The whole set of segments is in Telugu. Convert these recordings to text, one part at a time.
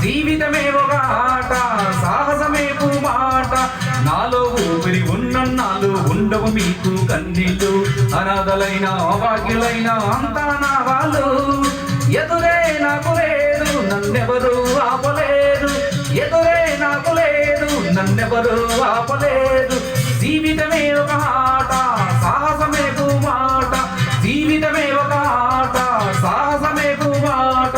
జీవితమే ఒక ఆట సాహసమే మాట నాలో ఊపిరి ఉన్నన్నాళ్ళు ఉండవు మీకు కన్నీళ్ళు అనాథలైన అభాగ్యులైన అంతా నా వాళ్ళు ఎదురే నాకు లేదు నన్నెవరు ఆపలేరు ఎదురే నాకు లేదు నన్నెవరు ఆపలేరు జీవితమే ఒక ఆట సాహసమే మాట జీవితమే ఒక ఆట సాహసమే మాట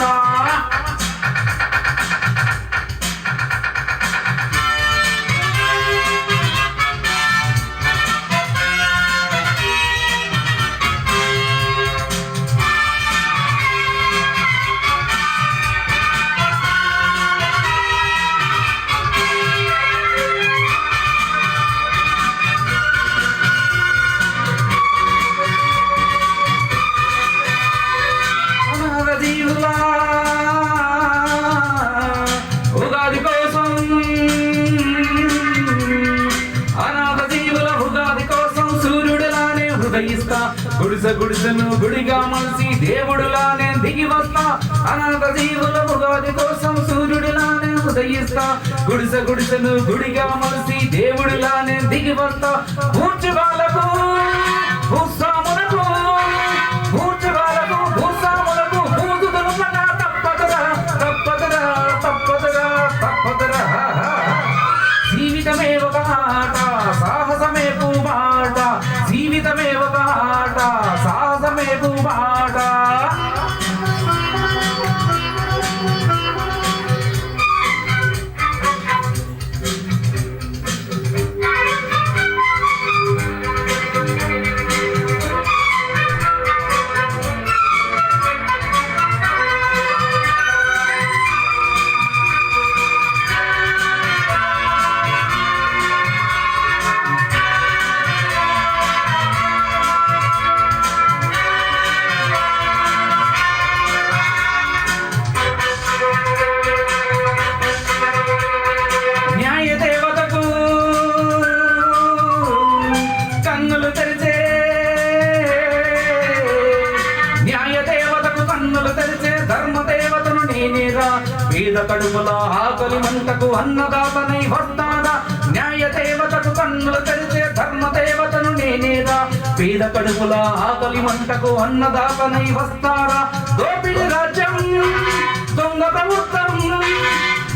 ఉగాది కోసం అనాథ జీవుల ఉగాది కోసం సూర్యుడిలానే హృదయిస్తా గుడిసెను గుడిగా మలిసి దేవుడులానే దిగి వస్తా అనాథ జీవుల ఉగాది కోసం సూర్యుడిలానే హృదయిస్తా గుడిసెను గుడిగా మలిసి దేవుడిలానే దిగి వస్తా పూర్చుగాలకు భూస్వాములకు జీవితమే ఒక ఆట సాహసమే మాట జీవితమే ఒక ఆట సాహసమే మాట ధర్మదేవతను నేనేరా పేద కడుపుల ఆకలి మంటకు అన్నదాతనై వస్తారా న్యాయ దేవతకు కన్నులు తెరిచే ధర్మదేవతను నేనేరా పేద కడుపుల ఆకలి మంటకు అన్నదాతనై వస్తారా దోపిడి రాజ్యం దొంగ ప్రభుత్వం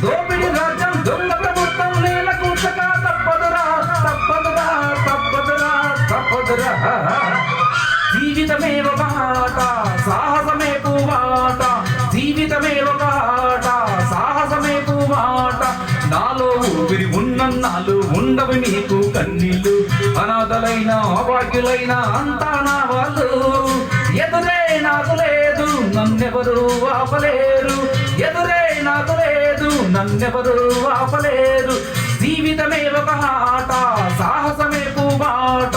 దోపిడి రాజ్యం దొంగ ప్రభుత్వం నేల కూర్చక తప్పదురా తప్పదురా తప్పదురా తప్పదురా జీవితమే ఒక ఆట సాహసమే మాట జీవితమే ఒక ఆట సాహసమే మాట నాలో ఊపిరి ఉన్నన్నాళ్ళు ఉండవు నీకు కన్నీళ్ళు అనాథలైన అభాగ్యులైన అంతా నా వాళ్ళు ఎదురే నాకు లేదు నన్నెవరు ఆపలేరు ఎదురే నాకు లేదు నన్నెవరు ఆపలేరు జీవితమే ఒక ఆట సాహసమే మాట